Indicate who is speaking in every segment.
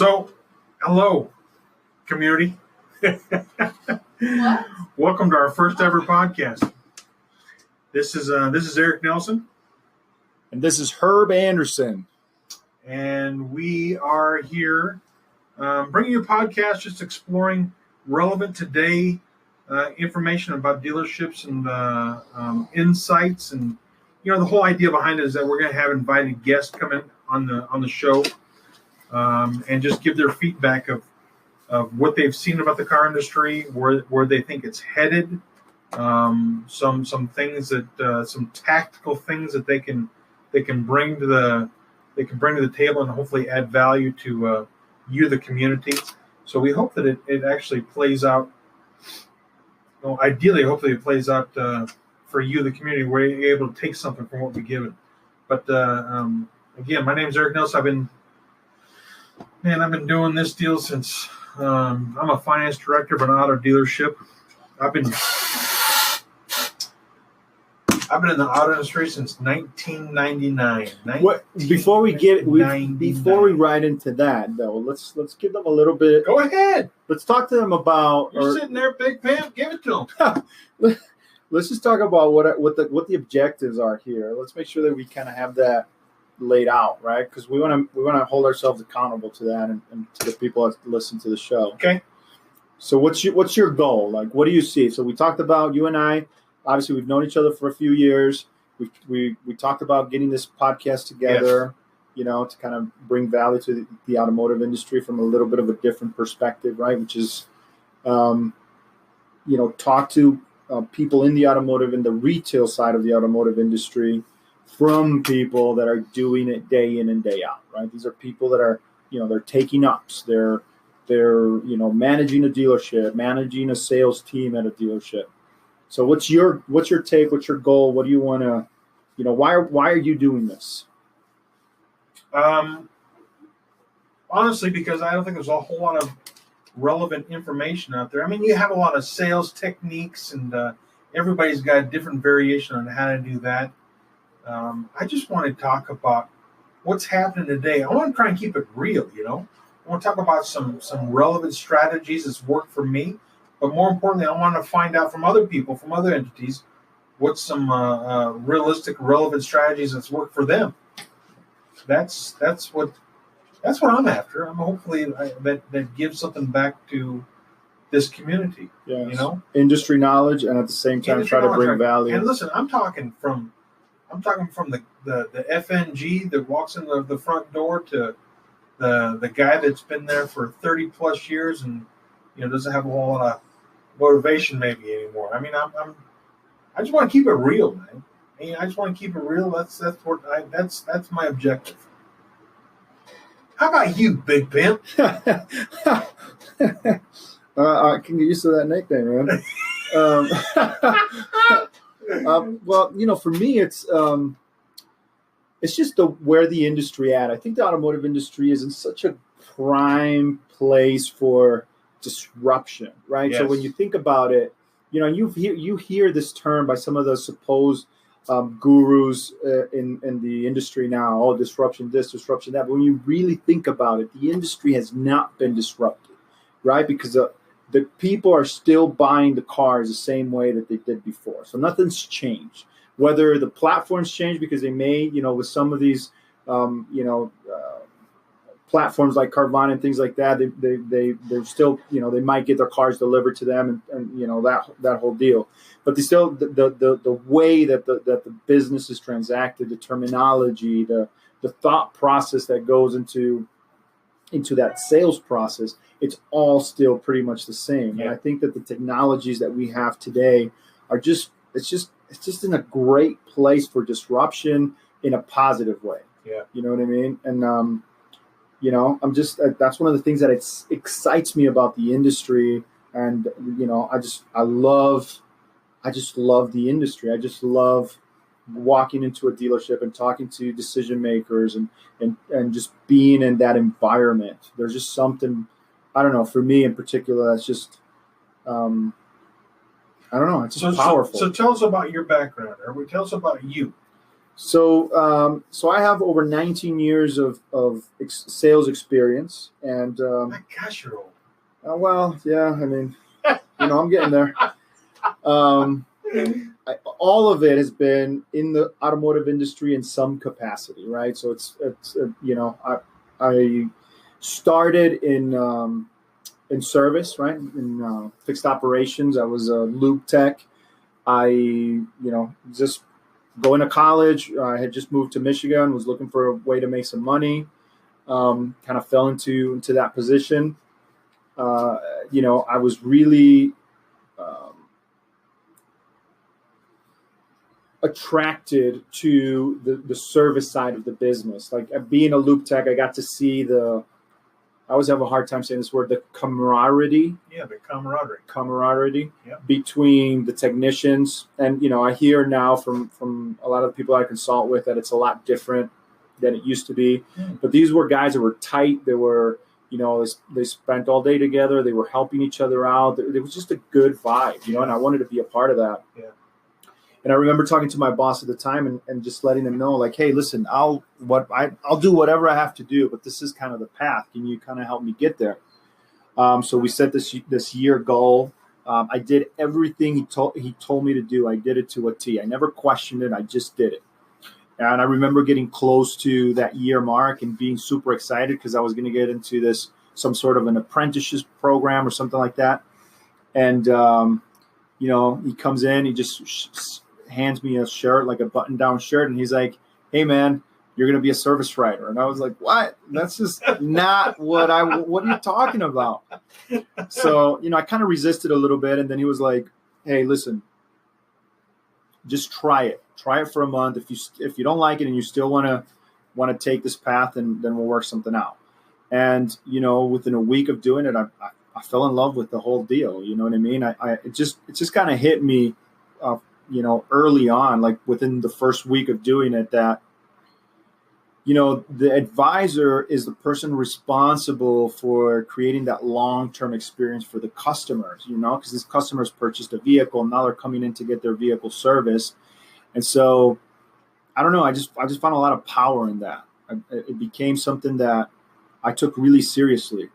Speaker 1: So, hello, community.
Speaker 2: What?
Speaker 1: Welcome to our first ever podcast. This is Eric Nelson,
Speaker 3: And this is Herb Anderson.
Speaker 1: and we are here bringing you a podcast just exploring relevant today information about dealerships and insights, and the whole idea behind it is that we're going to have invited guests come in on the show and just give their feedback of what they've seen about the car industry, where they think it's headed, some things that some tactical things that they can bring to the table and hopefully add value to you, the community. So we hope that it actually plays out. Ideally, hopefully it plays out for you, the community, where you're able to take something from what we give it. But again, my name is Eric Nelson. I've been doing this deal since I'm a finance director of an auto dealership. I've been in the auto industry since 1999.
Speaker 3: Before we ride into that, though, let's give them a little bit.
Speaker 1: Go ahead.
Speaker 3: Let's talk to them about.
Speaker 1: You're sitting there, Big Pimp. Give it to them.
Speaker 3: Let's just talk about what the objectives are here. Let's make sure that we kind of have that laid out, right? Because we want to hold ourselves accountable to that and to the people that listen to the show.
Speaker 1: Okay.
Speaker 3: So what's your goal? Like, what do you see? So we talked about, you and I. Obviously, we've known each other for a few years. We talked about getting this podcast together, to kind of bring value to the automotive industry from a little bit of a different perspective, right? Which is, talk to people in the automotive and the retail side of the automotive industry from people that are doing it day in and day out, right? These are people that are, they're taking ups. They're managing a dealership, managing a sales team at a dealership. So what's your take? What's your goal? What do you want to, why are you doing this?
Speaker 1: Honestly, because I don't think there's a whole lot of relevant information out there. I mean, you have a lot of sales techniques, and everybody's got a different variation on how to do that. I just want to talk about what's happening today. I want to try and keep it real, I want to talk about some relevant strategies that's worked for me. But more importantly, I want to find out from other people, from other entities, what's some realistic, relevant strategies that's worked for them. That's what I'm after. I'm hopefully that gives something back to this community.
Speaker 3: Yes. Industry knowledge, and at the same time try to bring value.
Speaker 1: And listen, I'm talking from the FNG that walks in the front door to the guy that's been there for 30 plus years and doesn't have a whole lot of motivation maybe anymore. I mean, I just want to keep it real, man. I just want to keep it real. That's my objective. How about you, Big Pimp?
Speaker 3: I can get used to that nickname, man. Well, for me, it's just where the industry at. I think the automotive industry is in such a prime place for disruption, right?
Speaker 1: Yes.
Speaker 3: So when you think about it, you hear this term by some of the supposed gurus in the industry now. Oh, disruption this, disruption that. But when you really think about it, the industry has not been disrupted, right? Because the people are still buying the cars the same way that they did before. So nothing's changed. Whether the platforms change because they may, with some of these, platforms like Carvana and things like that, they're still, they might get their cars delivered to them and that whole deal. But they still, the way that the business is transacted, the terminology, the thought process that goes into that sales process, it's all still pretty much the same.
Speaker 1: Yeah.
Speaker 3: And I think that the technologies that we have today are it's just in a great place for disruption in a positive way.
Speaker 1: Yeah.
Speaker 3: You know what I mean? And I'm just, that's one of the things that excites me about the industry. And, I just love the industry. I just love walking into a dealership and talking to decision makers and just being in that environment. There's just something, I don't know, for me in particular, that's just, I don't know, it's just powerful.
Speaker 1: So tell us about your background, or tell us about you.
Speaker 3: So I have over 19 years of sales experience, and
Speaker 1: My gosh, you're old.
Speaker 3: well, yeah, I mean, I'm getting there. Um, all of it has been in the automotive industry in some capacity, right? So it's I started in service, right? In fixed operations. I was a lube tech. Just going to college. I had just moved to Michigan, was looking for a way to make some money. Kind of fell into that position. I was really attracted to the service side of the business. Like being a loop tech, I got to see I always have a hard time saying this word, the camaraderie.
Speaker 1: Yeah, the camaraderie.
Speaker 3: Camaraderie
Speaker 1: Yep.
Speaker 3: between the technicians. And, I hear now from a lot of the people I consult with that it's a lot different than it used to be. But these were guys that were tight. They were, they spent all day together. They were helping each other out. It was just a good vibe, and I wanted to be a part of that.
Speaker 1: Yeah.
Speaker 3: And I remember talking to my boss at the time and just letting him know, like, hey, listen, I'll do whatever I have to do, but this is kind of the path. Can you kind of help me get there? So we set this year goal. I did everything he told me to do. I did it to a T. I never questioned it. I just did it. And I remember getting close to that year mark and being super excited because I was going to get into some sort of an apprenticeship program or something like that. And he comes in, he just hands me a shirt, like a button-down shirt, and he's like, "Hey, man, you're going to be a service writer." And I was like, "What? That's just not what are you talking about?" So, I kind of resisted a little bit, and then he was like, "Hey, listen, just try it. Try it for a month. If you don't like it and you still want to take this path, then we'll work something out." And, within a week of doing it, I fell in love with the whole deal. You know what I mean? It just kind of hit me, early on, like within the first week of doing it, that, the advisor is the person responsible for creating that long-term experience for the customers, because these customers purchased a vehicle. Now they're coming in to get their vehicle serviced. And so, I don't know, I just found a lot of power in that. It became something that I took really seriously.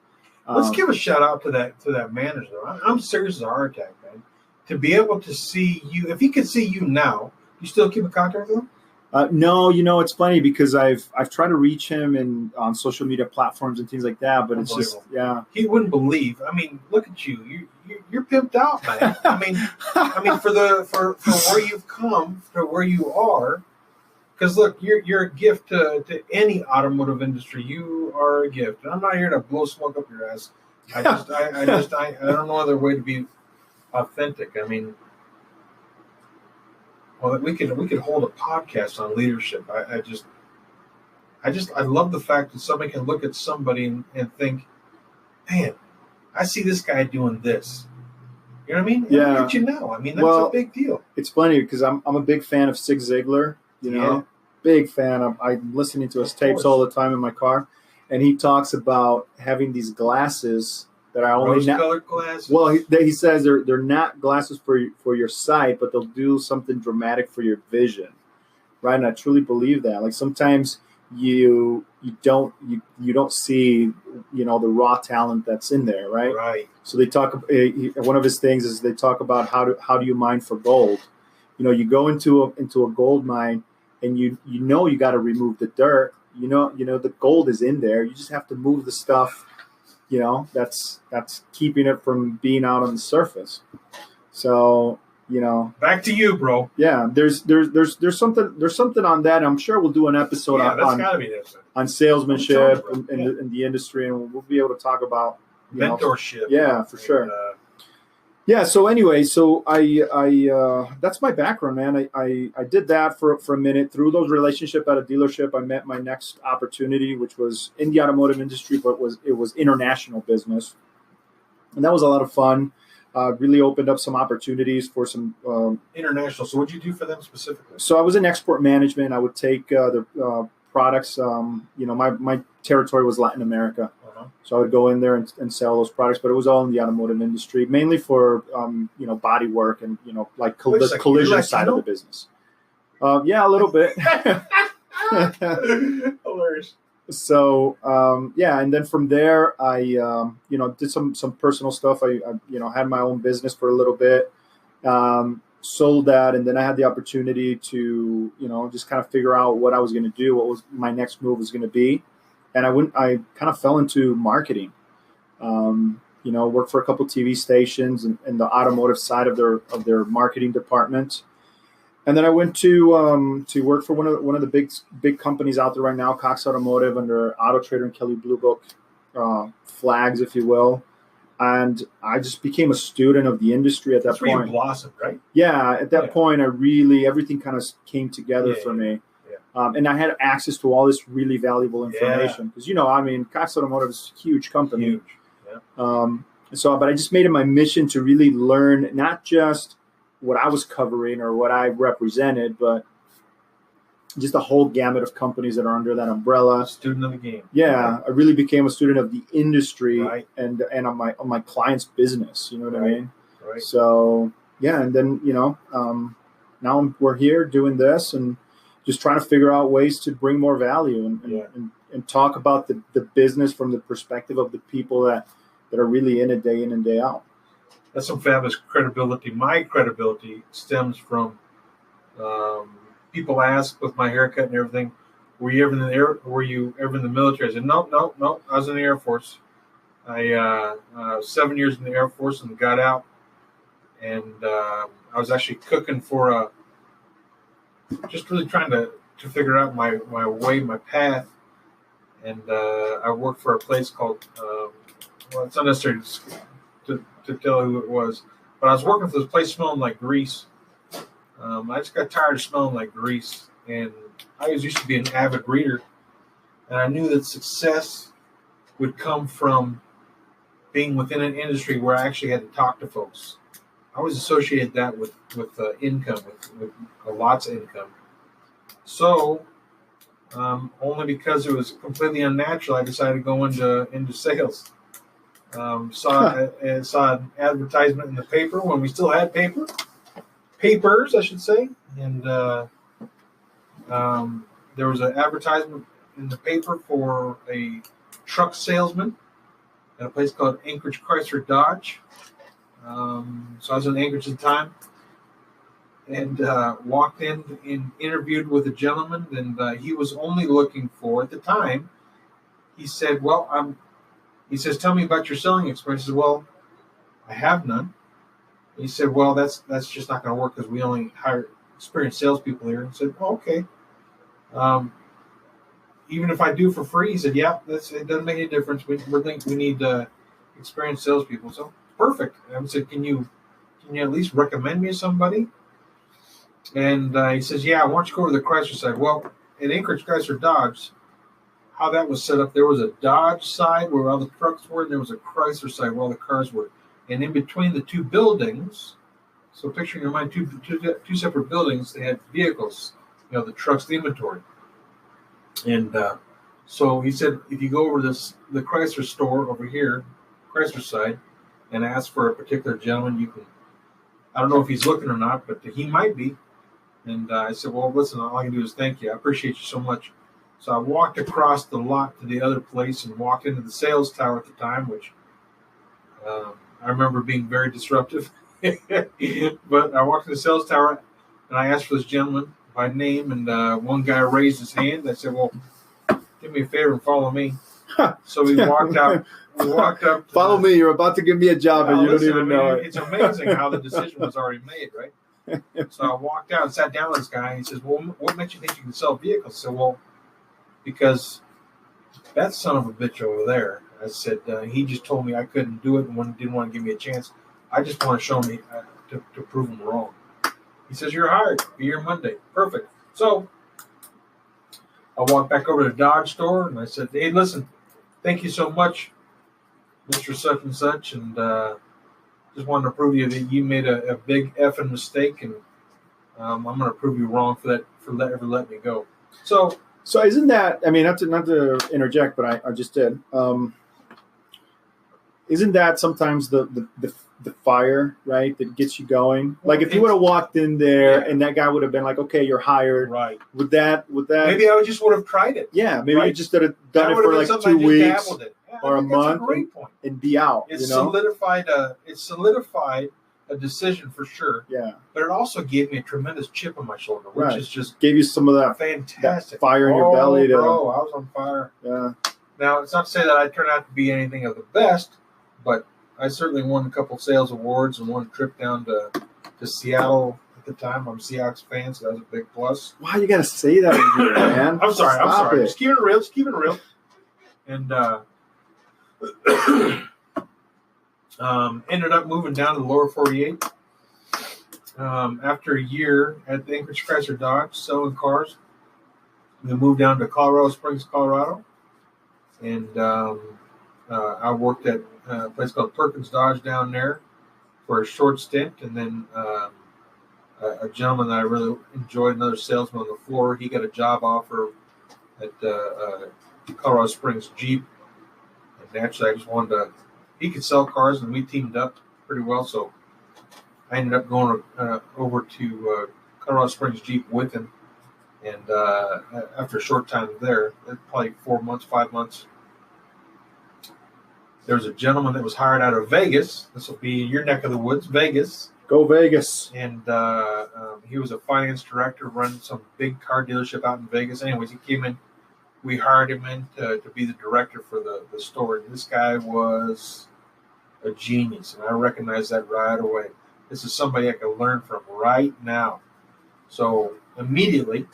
Speaker 1: Let's give a shout out to that manager. I'm serious as a heart attack, man. To be able to see you, if he could see you now, you still keep in contact with him?
Speaker 3: No, it's funny because I've tried to reach him on social media platforms and things like that, but it's just, yeah.
Speaker 1: He wouldn't believe. I mean, look at you. You're pimped out, man. I mean, for where you've come to where you are. Because look, you're a gift to any automotive industry. You are a gift. And I'm not here to blow smoke up your ass. I don't know other way to be authentic. I mean, well, we could hold a podcast on leadership. I love the fact that somebody can look at somebody and think, man, I see this guy doing this. You know what I mean?
Speaker 3: Yeah.
Speaker 1: Look at you now. I mean, that's a big deal.
Speaker 3: It's funny because I'm a big fan of Zig Ziglar. Big fan. I'm listening to his tapes all the time in my car, and he talks about having these glasses that are only
Speaker 1: rose-colored glasses.
Speaker 3: Well, he says they're not glasses for your sight, but they'll do something dramatic for your vision, right? And I truly believe that. Like sometimes you don't see the raw talent that's in there, right?
Speaker 1: Right.
Speaker 3: So they talk. One of his things is they talk about how do you mine for gold. You go into a gold mine. And you got to remove the dirt. The gold is in there. You just have to move the stuff, that's keeping it from being out on the surface. So,
Speaker 1: back to you, bro.
Speaker 3: Yeah, there's something on that. I'm sure we'll do an episode on salesmanship in the industry, and we'll be able to talk about
Speaker 1: mentorship.
Speaker 3: Yeah, for sure. Yeah. So anyway, I that's my background, man. I did that for a minute. Through those relationships at a dealership, I met my next opportunity, which was in the automotive industry, but it was international business, and that was a lot of fun. Really opened up some opportunities for some
Speaker 1: international. So what did you do for them specifically?
Speaker 3: So I was in export management. I would take the products. My territory was Latin America. So I would go in there and sell those products, but it was all in the automotive industry, mainly for body work and like the collision side of the business. Yeah, a little bit.
Speaker 1: Hilarious.
Speaker 3: So yeah, and then from there, I did some personal stuff. I had my own business for a little bit, sold that, and then I had the opportunity to just kind of figure out what I was going to do, what was my next move was going to be, and I kind of fell into marketing. Worked for a couple TV stations in the automotive side of their marketing department. And then I went to work for one of the big companies out there right now, Cox Automotive, under Auto Trader and Kelley Blue Book flags, if you will. And I just became a student of the industry at that
Speaker 1: That's where
Speaker 3: point.
Speaker 1: you blossomed, right?
Speaker 3: Yeah, at that point, everything kind of came together for me.
Speaker 1: Yeah.
Speaker 3: And I had access to all this really valuable information because Cox Automotive is a huge company.
Speaker 1: Huge. Yeah.
Speaker 3: But I just made it my mission to really learn not just what I was covering or what I represented, but just a whole gamut of companies that are under that umbrella.
Speaker 1: Student of the game.
Speaker 3: Yeah, I really became a student of the industry,
Speaker 1: right.
Speaker 3: and on my client's business. You know what I mean?
Speaker 1: Right.
Speaker 3: So yeah, and then now we're here doing this and just trying to figure out ways to bring more value and talk about the business from the perspective of the people that are really in it day in and day out.
Speaker 1: That's some fabulous credibility. My credibility stems from people ask with my haircut and everything, were you ever in the military? I said, no. I was in the Air Force. I 7 years in the Air Force and got out. And I was actually cooking for just really trying to figure out my way, my path. And I worked for a place called, it's not necessary to tell who it was, but I was working for this place smelling like grease. I just got tired of smelling like grease, and I used to be an avid reader, and I knew that success would come from being within an industry where I actually had to talk to folks. I always associated that with income, with lots of income. So, only because it was completely unnatural, I decided to go into sales. Saw an advertisement in the paper when we still had papers, I should say, and there was an advertisement in the paper for a truck salesman at a place called Anchorage Chrysler Dodge. So I was in Anchorage at the time, and walked in and interviewed with a gentleman, and he was only looking for, at the time, he said, he says, tell me about your selling experience. I said, well, I have none. He said, well, that's just not going to work because we only hire experienced salespeople here. I said, oh, okay. Even if I do for free, he said, yeah, it doesn't make any difference. We need experienced salespeople. So perfect. And I said, can you at least recommend me somebody? And he says, yeah, why don't you go over to the Chrysler side? Well, at Anchorage Chrysler Dodge, how that was set up, there was a Dodge side where all the trucks were, and there was a Chrysler side where all the cars were. And in between the two buildings, so picture in your mind two separate buildings, they had vehicles, the trucks, the inventory. And so he said, if you go over the Chrysler store over here, Chrysler side, and ask for a particular gentleman, you can, I don't know if he's looking or not, but he might be. And I said, well, listen, all I can do is thank you. I appreciate you so much. So I walked across the lot to the other place and walked into the sales tower at the time, which I remember being very disruptive. But I walked to the sales tower and I asked for this gentleman by name, and one guy raised his hand. I said, well, do me a favor and follow me. So we walked out. We walked up.
Speaker 3: Follow me. You're about to give me a job, and you don't even know it.
Speaker 1: It's amazing how the decision was already made, right? So I walked out and sat down with this guy. And he says, well, what makes you think you can sell vehicles? I said, well, because that son of a bitch over there, I said, he just told me I couldn't do it and didn't want to give me a chance. I just want to show me to prove him wrong. He says, you're hired. Be here Monday. Perfect. So I walked back over to the Dodge store and I said, hey, listen, thank you so much, Mr. Such and Such, and just wanted to prove you that you made a big effing mistake, and I'm going to prove you wrong for ever letting me go. So
Speaker 3: isn't that, I mean, not to interject, but I just did. Isn't that sometimes the the fire, right, that gets you going.
Speaker 1: Well,
Speaker 3: Like if you would have walked in there
Speaker 1: Yeah.
Speaker 3: and that guy would have been like, okay, you're hired.
Speaker 1: Right.
Speaker 3: Would that
Speaker 1: Maybe I just would have tried it.
Speaker 3: yeah, maybe
Speaker 1: Right.
Speaker 3: you just would have
Speaker 1: That
Speaker 3: done it
Speaker 1: would
Speaker 3: for
Speaker 1: have
Speaker 3: like
Speaker 1: been something
Speaker 3: 2
Speaker 1: I just
Speaker 3: weeks
Speaker 1: dabbled in. Yeah,
Speaker 3: or
Speaker 1: I
Speaker 3: a
Speaker 1: think that's
Speaker 3: month
Speaker 1: great point.
Speaker 3: and be out.
Speaker 1: It
Speaker 3: you know?
Speaker 1: solidified a decision for sure.
Speaker 3: Yeah.
Speaker 1: But it also gave me a tremendous chip on my shoulder, which
Speaker 3: Right.
Speaker 1: is just
Speaker 3: Gave you some of that
Speaker 1: fantastic.
Speaker 3: fire in your belly.
Speaker 1: Bro, I was on fire.
Speaker 3: Yeah.
Speaker 1: Now, it's not to say that I turned out to be anything of the best, but I certainly won a couple sales awards and one trip down to Seattle at the time. I'm a Seahawks fan, so that was a big plus.
Speaker 3: Why you got to say that in here, man?
Speaker 1: I'm sorry.
Speaker 3: Stop it.
Speaker 1: Just keep it real. Just keep it real. And ended up moving down to the lower 48. After a year at the Anchorage Chrysler Dodge selling cars, we moved down to Colorado Springs, Colorado. And I worked at a place called Perkins Dodge down there for a short stint. And then a gentleman that I really enjoyed, another salesman on the floor, he got a job offer at Colorado Springs Jeep. And naturally, I just wanted to, he could sell cars, and we teamed up pretty well. So I ended up going over to Colorado Springs Jeep with him. And after a short time there, probably 4 months, 5 months, there was a gentleman that was hired out of Vegas. This will be your neck of the woods, Vegas.
Speaker 3: Go Vegas.
Speaker 1: And he was a finance director running some big car dealership out in Vegas. Anyways, he came in. We hired him in to be the director for the store. And this guy was a genius, and I recognized that right away. This is somebody I can learn from right now. So immediately,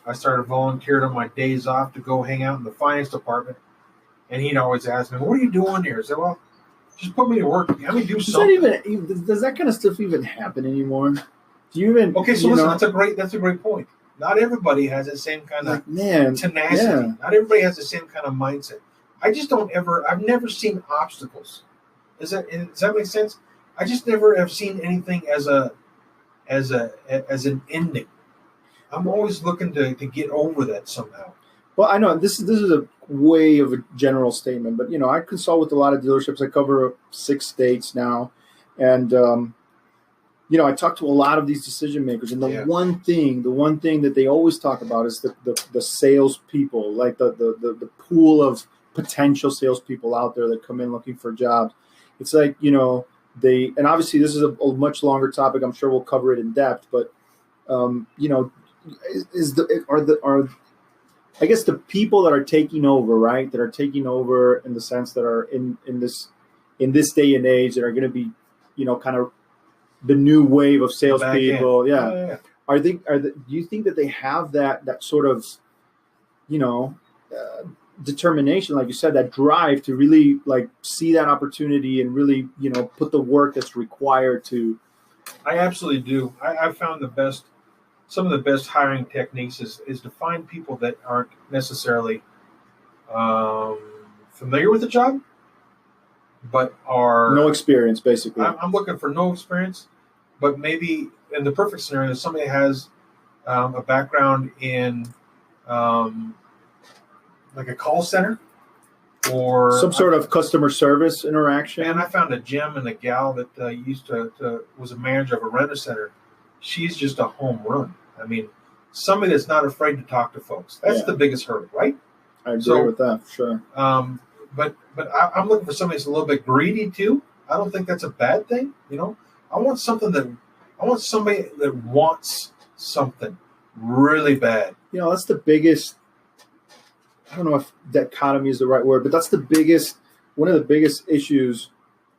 Speaker 1: I started volunteering on my days off to go hang out in the finance department. And he'd always ask me, "What are you doing here?" I said, "Well, just put me to work. Let me do something."
Speaker 3: Does that kind of stuff even happen anymore? Do you even?
Speaker 1: Okay, so listen, that's a great point. Not everybody has the same kind of tenacity.
Speaker 3: Yeah.
Speaker 1: Not everybody has the same kind of mindset. I just don't ever. I've never seen obstacles. Does that make sense? I just never have seen anything as an ending. I'm always looking to get over that somehow.
Speaker 3: Well, I know this is a way of a general statement, but I consult with a lot of dealerships. I cover 6 states now, and I talk to a lot of these decision makers. And the one thing that they always talk about is the salespeople, like the pool of potential salespeople out there that come in looking for jobs. It's like and obviously this is a much longer topic. I'm sure we'll cover it in depth, but I guess the people that are taking over, right? That are taking over in the sense that are in this day and age that are going to be, kind of the new wave of salespeople. Yeah. Do you think that they have that sort of, determination, like you said, that drive to really like see that opportunity and really, put the work that's required to?
Speaker 1: I absolutely do. I've found some of the best hiring techniques is to find people that aren't necessarily familiar with the job, but are
Speaker 3: no experience, basically.
Speaker 1: I'm looking for no experience, but maybe in the perfect scenario, somebody has a background in like a call center or
Speaker 3: some sort of customer service interaction.
Speaker 1: And I found a gem in a gal that used to was a manager of a rent-a-center. She's just a home run. I mean, somebody that's not afraid to talk to folks. That's the biggest hurdle, right?
Speaker 3: I agree with that, for sure.
Speaker 1: But I'm looking for somebody that's a little bit greedy too. I don't think that's a bad thing. I want somebody that wants something really bad.
Speaker 3: That's the biggest. I don't know if dichotomy is the right word, but that's one of the biggest issues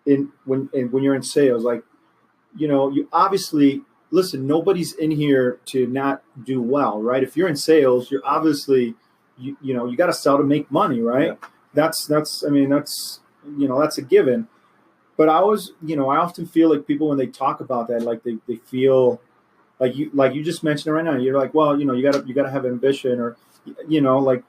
Speaker 3: when you're in sales. Like, you obviously. Listen, nobody's in here to not do well, right? If you're in sales, you're obviously, you got to sell to make money, right? Yeah. That's a given. But I often feel like people, when they talk about that, like they feel like you just mentioned it right now. You're like, well, you got to have ambition, or, like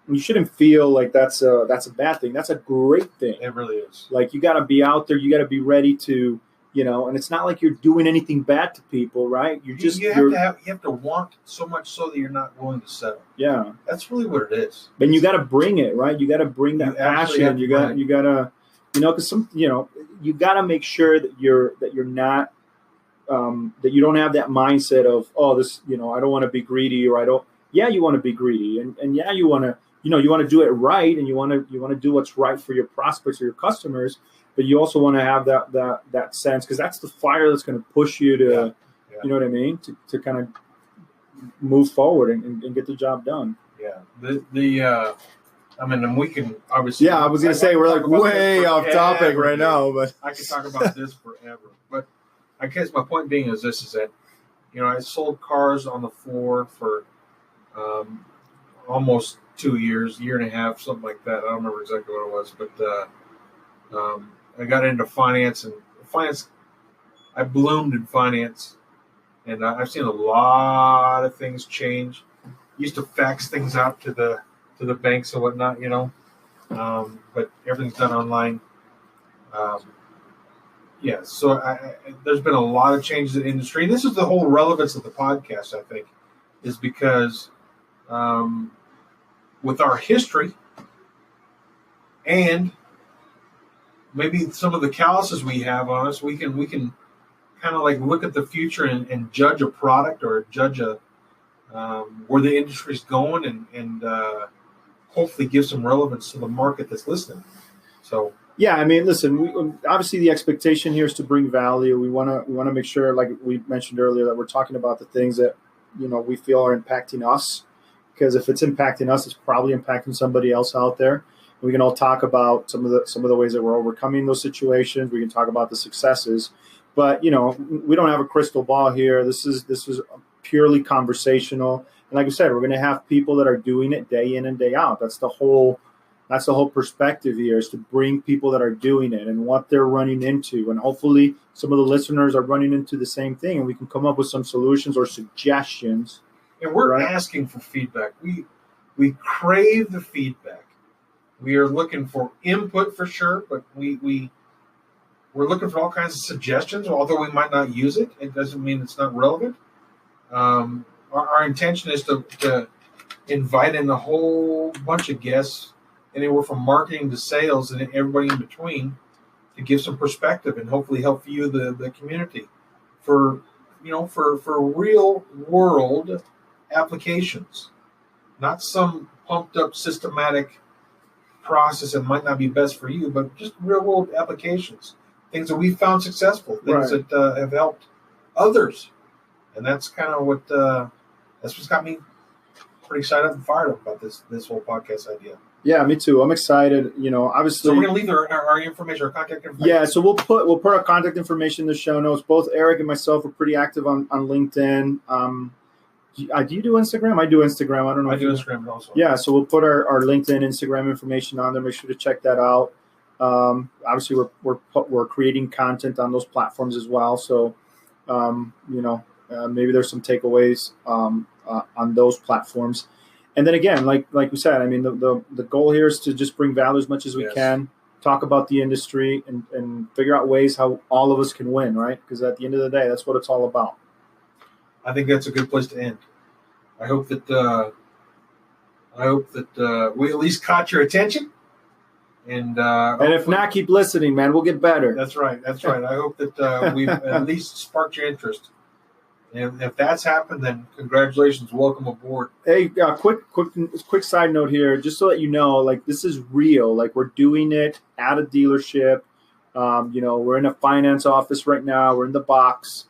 Speaker 3: you shouldn't feel like that's a bad thing. That's a great thing.
Speaker 1: It really is.
Speaker 3: Like you got to be out there. You got to be ready to. And it's not like you're doing anything bad to people, right? You
Speaker 1: have to want so much so that you're not willing to settle.
Speaker 3: Yeah,
Speaker 1: that's really what it is.
Speaker 3: And you got to bring it, right? You got to bring that passion. You got to, because you got to make sure that you're not that you don't have that mindset of, oh, this, I don't want to be greedy, or I don't. Yeah, you want to be greedy, and yeah, you want to you want to do it right, and you want to do what's right for your prospects or your customers, but you also want to have that sense, because that's the fire that's going to push you to, you know what I mean, to kind of move forward and get the job done.
Speaker 1: Yeah, I mean, and we can obviously.
Speaker 3: Yeah, I was going to say we're like way off topic right now, but
Speaker 1: I could talk about this forever. But I guess my point being is that I sold cars on the floor for almost 2 years, year and a half, something like that. I don't remember exactly what it was, but I got into finance, and I bloomed in finance, and I've seen a lot of things change. Used to fax things out to the banks and whatnot, but everything's done online. So there's been a lot of changes in the industry. And this is the whole relevance of the podcast, I think, is because with our history and maybe some of the calluses we have on us, we can kind of like look at the future and judge a product or judge where the industry's going and hopefully give some relevance to the market that's listening. So.
Speaker 3: Yeah, I mean, listen. Obviously, the expectation here is to bring value. We want to make sure, like we mentioned earlier, that we're talking about the things that we feel are impacting us. Because if it's impacting us, it's probably impacting somebody else out there. We can all talk about some of the ways that we're overcoming those situations. We can talk about the successes, but we don't have a crystal ball here. This is purely conversational. And like I said, we're going to have people that are doing it day in and day out. That's the whole perspective here, is to bring people that are doing it and what they're running into. And hopefully some of the listeners are running into the same thing, and we can come up with some solutions or suggestions.
Speaker 1: And we're asking for feedback. We crave the feedback. We are looking for input for sure, but we're looking for all kinds of suggestions. Although we might not use it, it doesn't mean it's not relevant. Our intention is to invite in a whole bunch of guests, anywhere from marketing to sales and everybody in between, to give some perspective and hopefully help you, the community, for real world applications, not some pumped up systematic process that might not be best for you, but just real world applications, things that we found successful, things that have helped others. And that's kind of that's what's got me pretty excited and fired up about this whole podcast idea.
Speaker 3: Yeah, me too. I'm excited. Obviously.
Speaker 1: So we're gonna leave our information, our contact information.
Speaker 3: Yeah, so we'll put our contact information in the show notes. Both Eric and myself are pretty active on LinkedIn. Do you do Instagram? I do Instagram. I don't know.
Speaker 1: I do Instagram also.
Speaker 3: Yeah, so we'll put our LinkedIn, Instagram information on there. Make sure to check that out. Obviously, we're creating content on those platforms as well. So, maybe there's some takeaways on those platforms. And then again, like we said, I mean, the goal here is to just bring value as much as we can, talk about the industry, and figure out ways how all of us can win, right? Because at the end of the day, that's what it's all about.
Speaker 1: I think that's a good place to end. I hope that we at least caught your attention. And
Speaker 3: if not, keep listening, man. We'll get better.
Speaker 1: That's right. I hope that we've at least sparked your interest. And if that's happened, then congratulations. Welcome aboard.
Speaker 3: Hey, quick side note here, just so that you know, like, this is real. Like, we're doing it at a dealership. We're in a finance office right now. We're in the box.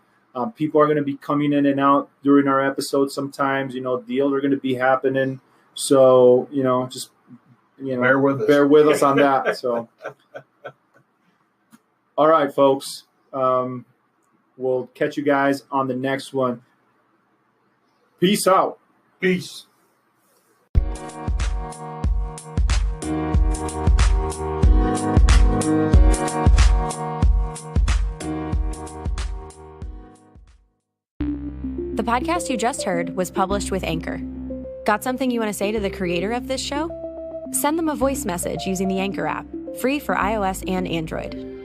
Speaker 3: People are going to be coming in and out during our episodes sometimes. Deals are going to be happening. So, just,
Speaker 1: bear
Speaker 3: with us on that. So, all right, folks. We'll catch you guys on the next one. Peace out.
Speaker 1: Peace.
Speaker 2: The podcast you just heard was published with Anchor. Got something you want to say to the creator of this show? Send them a voice message using the Anchor app, free for iOS and Android.